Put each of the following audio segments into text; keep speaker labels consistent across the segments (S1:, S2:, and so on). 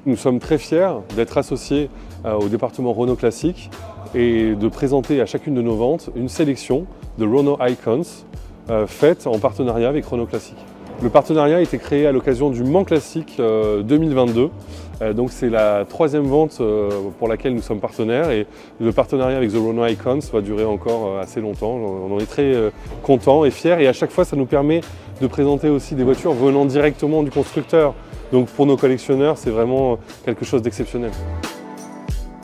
S1: Nous sommes très fiers d'être associés au département Renault Classique et de présenter à chacune de nos ventes une sélection de Renault Icons faite en partenariat avec Renault Classique. Le partenariat a été créé à l'occasion du Mans Classique 2022. Donc c'est la troisième vente pour laquelle nous sommes partenaires et le partenariat avec The Renault Icons va durer encore assez longtemps. On en est très contents et fiers et à chaque fois ça nous permet de présenter aussi des voitures venant directement du constructeur. Donc pour nos collectionneurs, c'est vraiment quelque chose d'exceptionnel.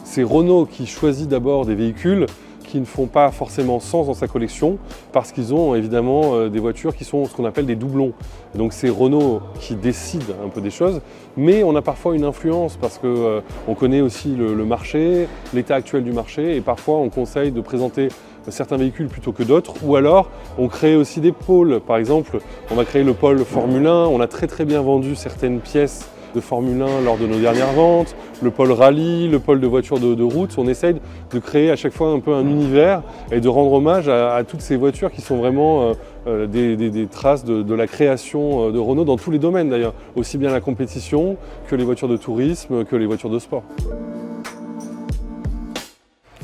S1: C'est Renault qui choisit d'abord des véhicules qui ne font pas forcément sens dans sa collection parce qu'ils ont évidemment des voitures qui sont ce qu'on appelle des doublons. Donc c'est Renault qui décide un peu des choses, mais on a parfois une influence parce qu'on connaît aussi le marché, l'état actuel du marché et parfois on conseille de présenter certains véhicules plutôt que d'autres, ou alors on crée aussi des pôles. Par exemple, on a créé le pôle Formule 1, on a très bien vendu certaines pièces de Formule 1 lors de nos dernières ventes, le pôle rallye, le pôle de voitures de route. On essaye de créer à chaque fois un peu un univers et de rendre hommage à toutes ces voitures qui sont vraiment des traces de la création de Renault dans tous les domaines d'ailleurs, aussi bien la compétition que les voitures de tourisme, que les voitures de sport.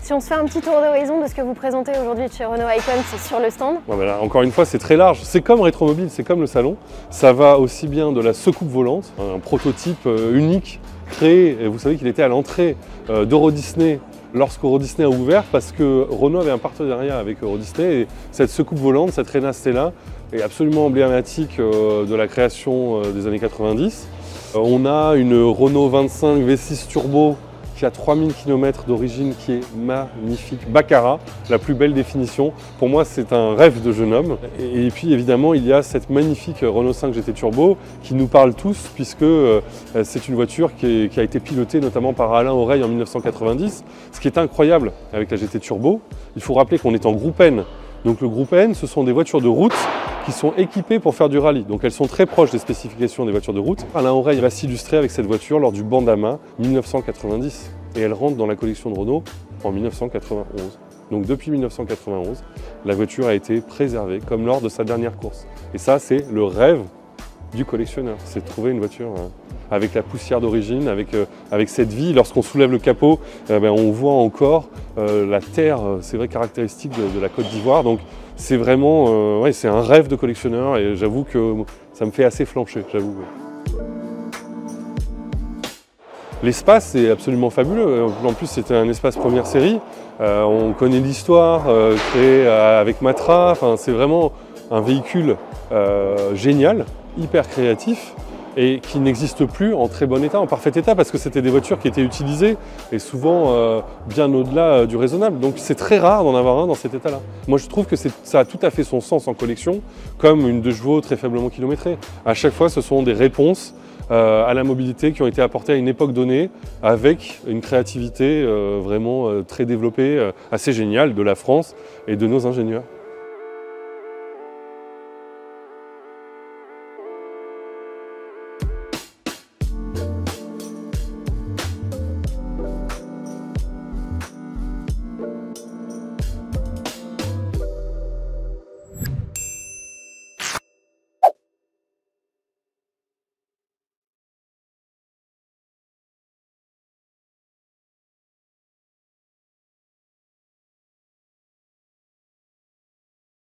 S2: Si on se fait un petit tour d'horizon de ce que vous présentez aujourd'hui chez Renault Icons sur le stand.
S1: Bon ben là, encore une fois, c'est très large. C'est comme Rétromobile, c'est comme le salon. Ça va aussi bien de la secoupe volante, un prototype unique créé, et vous savez qu'il était à l'entrée d'Euro Disney lorsqu'Euro Disney a ouvert parce que Renault avait un partenariat avec Euro Disney et cette secoupe volante, cette Rena Stella, est absolument emblématique de la création des années 90. On a une Renault 25 V6 Turbo qui a 3000 km d'origine, qui est magnifique. Baccarat, la plus belle définition. Pour moi, c'est un rêve de jeune homme. Et puis, évidemment, il y a cette magnifique Renault 5 GT Turbo qui nous parle tous, puisque c'est une voiture qui a été pilotée notamment par Alain Oreille en 1990. Ce qui est incroyable avec la GT Turbo, il faut rappeler qu'on est en groupe N. Donc le groupe N, ce sont des voitures de route qui sont équipées pour faire du rallye. Donc elles sont très proches des spécifications des voitures de route. Alain Oreille va s'illustrer avec cette voiture lors du Bandama 1990. Et elle rentre dans la collection de Renault en 1991. Donc depuis 1991, la voiture a été préservée comme lors de sa dernière course. Et ça, c'est le rêve du collectionneur. C'est de trouver une voiture avec la poussière d'origine, avec cette vie. Lorsqu'on soulève le capot, on voit encore la terre, c'est vrai, caractéristique de la Côte d'Ivoire. Donc c'est vraiment c'est un rêve de collectionneur et j'avoue que ça me fait assez flancher, j'avoue. L'espace est absolument fabuleux. En plus, c'était un espace première série. On connaît l'histoire, créé avec Matra. Enfin, c'est vraiment un véhicule génial, hyper créatif et qui n'existe plus en très bon état, en parfait état, parce que c'était des voitures qui étaient utilisées et souvent bien au-delà du raisonnable. Donc c'est très rare d'en avoir un dans cet état-là. Moi je trouve que ça a tout à fait son sens en collection, comme une 2 chevaux très faiblement kilométrée. À chaque fois, ce sont des réponses à la mobilité qui ont été apportées à une époque donnée avec une créativité vraiment très développée, assez géniale de la France et de nos ingénieurs.